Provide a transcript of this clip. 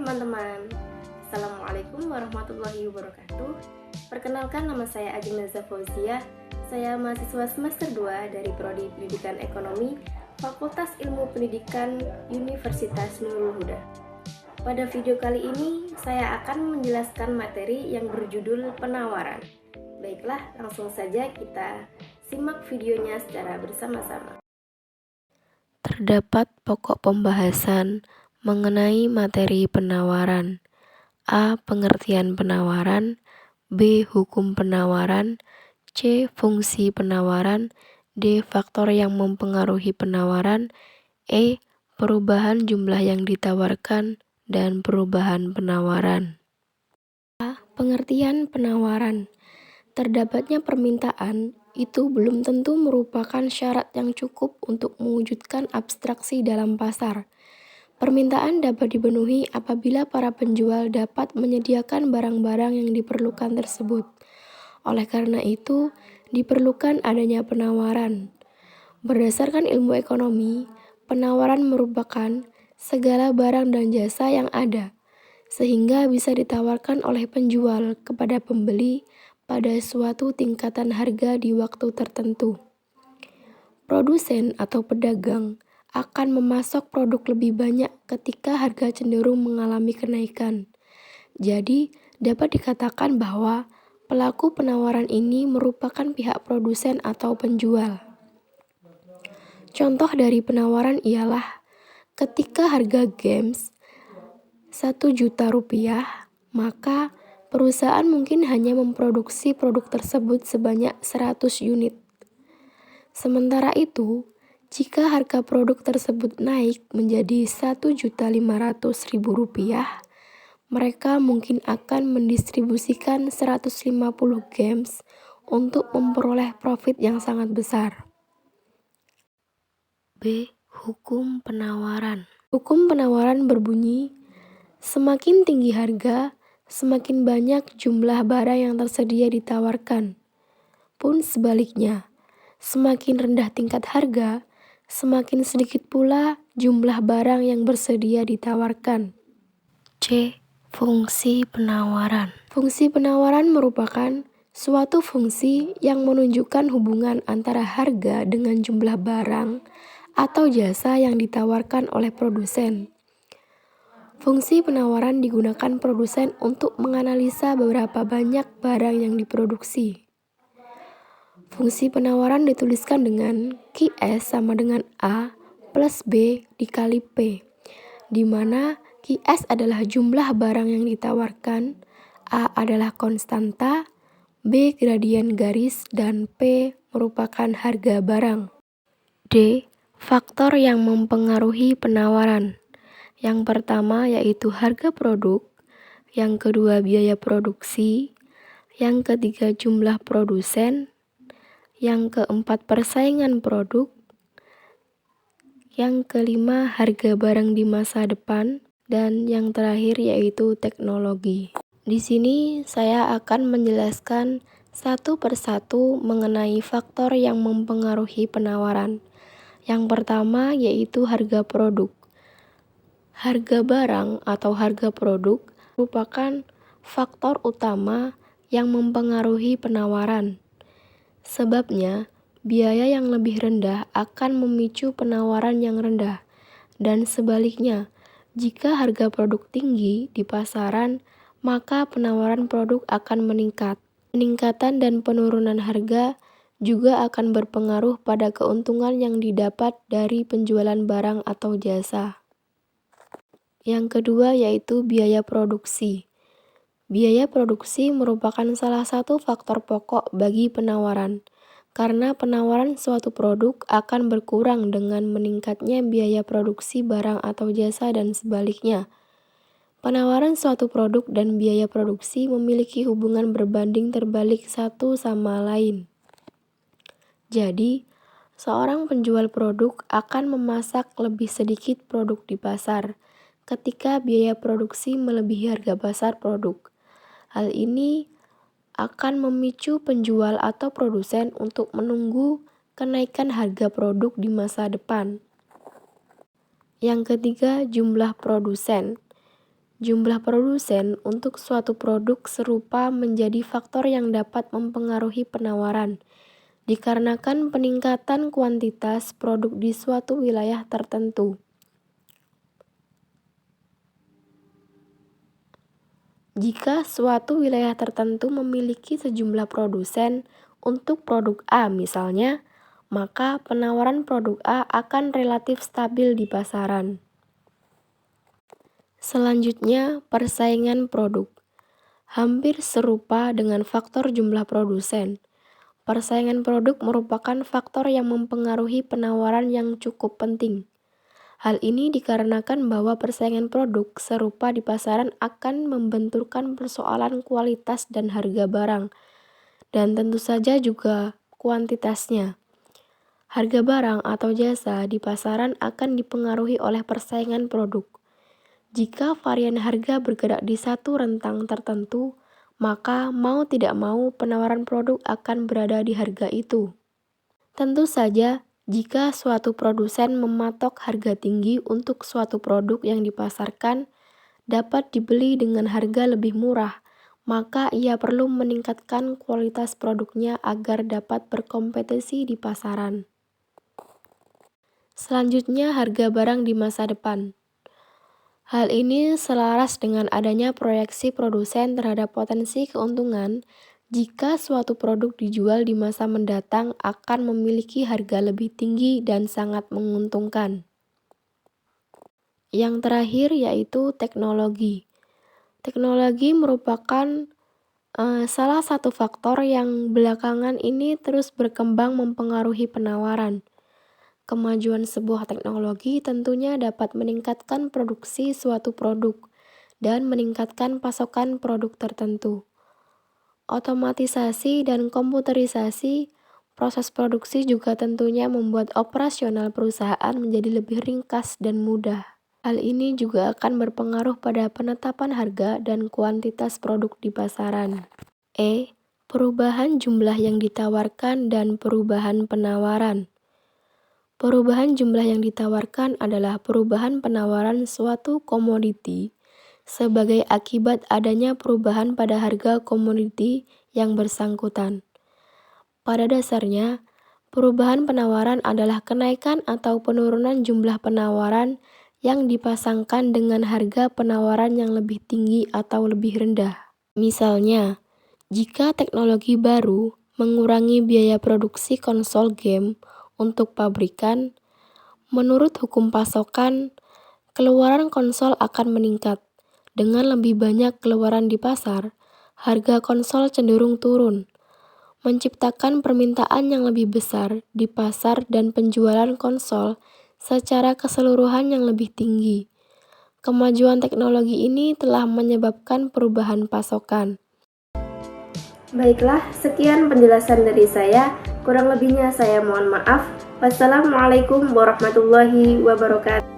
teman-teman, Assalamualaikum warahmatullahi wabarakatuh. Perkenalkan, nama saya Ajeng Naza Fauzia. Saya mahasiswa semester 2 dari Prodi Pendidikan Ekonomi Fakultas Ilmu Pendidikan Universitas Nurul Huda. Pada video kali ini, saya akan menjelaskan materi yang berjudul penawaran. Baiklah, langsung saja kita simak videonya secara bersama-sama. Terdapat pokok pembahasan mengenai materi penawaran. A. Pengertian penawaran. B. Hukum penawaran. C. Fungsi penawaran. D. Faktor yang mempengaruhi penawaran. E. Perubahan jumlah yang ditawarkan dan perubahan penawaran. A. Pengertian penawaran. Terdapatnya permintaan itu belum tentu merupakan syarat yang cukup untuk mewujudkan abstraksi dalam pasar. Permintaan dapat dipenuhi apabila para penjual dapat menyediakan barang-barang yang diperlukan tersebut. Oleh karena itu, diperlukan adanya penawaran. Berdasarkan ilmu ekonomi, penawaran merupakan segala barang dan jasa yang ada, sehingga bisa ditawarkan oleh penjual kepada pembeli pada suatu tingkatan harga di waktu tertentu. Produsen atau pedagang akan memasok produk lebih banyak ketika harga cenderung mengalami kenaikan. Jadi, dapat dikatakan bahwa pelaku penawaran ini merupakan pihak produsen atau penjual. Contoh dari penawaran ialah ketika harga games 1 juta rupiah, maka perusahaan mungkin hanya memproduksi produk tersebut sebanyak 100 unit. Sementara itu, jika harga produk tersebut naik menjadi Rp1.500.000, mereka mungkin akan mendistribusikan 150 games untuk memperoleh profit yang sangat besar. B. Hukum penawaran. Hukum penawaran berbunyi, semakin tinggi harga, semakin banyak jumlah barang yang tersedia ditawarkan. Pun sebaliknya, semakin rendah tingkat harga, semakin sedikit pula jumlah barang yang bersedia ditawarkan. C. Fungsi penawaran. Fungsi penawaran merupakan suatu fungsi yang menunjukkan hubungan antara harga dengan jumlah barang atau jasa yang ditawarkan oleh produsen. Fungsi penawaran digunakan produsen untuk menganalisa beberapa banyak barang yang diproduksi. Fungsi penawaran dituliskan dengan QS sama dengan A plus B dikali P, di mana QS adalah jumlah barang yang ditawarkan, A adalah konstanta, B gradien garis, dan P merupakan harga barang. D. Faktor yang mempengaruhi penawaran. Yang pertama yaitu harga produk, yang kedua biaya produksi, yang ketiga jumlah produsen, yang keempat persaingan produk, yang kelima harga barang di masa depan, dan yang terakhir yaitu teknologi. Di sini saya akan menjelaskan satu persatu mengenai faktor yang mempengaruhi penawaran. Yang pertama yaitu harga produk. Harga barang atau harga produk merupakan faktor utama yang mempengaruhi penawaran. Sebabnya, biaya yang lebih rendah akan memicu penawaran yang rendah, dan sebaliknya, jika harga produk tinggi di pasaran, maka penawaran produk akan meningkat. Peningkatan dan penurunan harga juga akan berpengaruh pada keuntungan yang didapat dari penjualan barang atau jasa. Yang kedua yaitu biaya produksi. Biaya produksi merupakan salah satu faktor pokok bagi penawaran, karena penawaran suatu produk akan berkurang dengan meningkatnya biaya produksi barang atau jasa dan sebaliknya. Penawaran suatu produk dan biaya produksi memiliki hubungan berbanding terbalik satu sama lain. Jadi, seorang penjual produk akan memasak lebih sedikit produk di pasar ketika biaya produksi melebihi harga pasar produk. Hal ini akan memicu penjual atau produsen untuk menunggu kenaikan harga produk di masa depan. Yang ketiga, jumlah produsen. jumlah produsen untuk suatu produk serupa menjadi faktor yang dapat mempengaruhi penawaran, dikarenakan peningkatan kuantitas produk di suatu wilayah tertentu. Jika suatu wilayah tertentu memiliki sejumlah produsen untuk produk A misalnya, maka penawaran produk A akan relatif stabil di pasaran. Selanjutnya, persaingan produk. Hampir serupa dengan faktor jumlah produsen. Persaingan produk merupakan faktor yang mempengaruhi penawaran yang cukup penting. Hal ini dikarenakan bahwa persaingan produk serupa di pasaran akan membenturkan persoalan kualitas dan harga barang, dan tentu saja juga kuantitasnya. Harga barang atau jasa di pasaran akan dipengaruhi oleh persaingan produk. Jika varian harga bergerak di satu rentang tertentu, maka mau tidak mau penawaran produk akan berada di harga itu. Tentu saja, jika suatu produsen mematok harga tinggi untuk suatu produk yang dipasarkan dapat dibeli dengan harga lebih murah, maka ia perlu meningkatkan kualitas produknya agar dapat berkompetisi di pasaran. Selanjutnya, harga barang di masa depan. Hal ini selaras dengan adanya proyeksi produsen terhadap potensi keuntungan jika suatu produk dijual di masa mendatang akan memiliki harga lebih tinggi dan sangat menguntungkan. Yang terakhir yaitu teknologi. Teknologi merupakan salah satu faktor yang belakangan ini terus berkembang mempengaruhi penawaran. Kemajuan sebuah teknologi tentunya dapat meningkatkan produksi suatu produk dan meningkatkan pasokan produk tertentu. Otomatisasi dan komputerisasi proses produksi juga tentunya membuat operasional perusahaan menjadi lebih ringkas dan mudah. Hal ini juga akan berpengaruh pada penetapan harga dan kuantitas produk di pasaran. Perubahan jumlah yang ditawarkan dan perubahan penawaran. Perubahan jumlah yang ditawarkan adalah perubahan penawaran suatu komoditi sebagai akibat adanya perubahan pada harga komoditi yang bersangkutan. Pada dasarnya, perubahan penawaran adalah kenaikan atau penurunan jumlah penawaran yang dipasangkan dengan harga penawaran yang lebih tinggi atau lebih rendah. Misalnya, jika teknologi baru mengurangi biaya produksi konsol game untuk pabrikan, menurut hukum pasokan, keluaran konsol akan meningkat. Dengan lebih banyak keluaran di pasar, harga konsol cenderung turun, menciptakan permintaan yang lebih besar di pasar dan penjualan konsol secara keseluruhan yang lebih tinggi. Kemajuan teknologi ini telah menyebabkan perubahan pasokan. Baiklah, sekian penjelasan dari saya. Kurang lebihnya saya mohon maaf. Wassalamualaikum warahmatullahi wabarakatuh.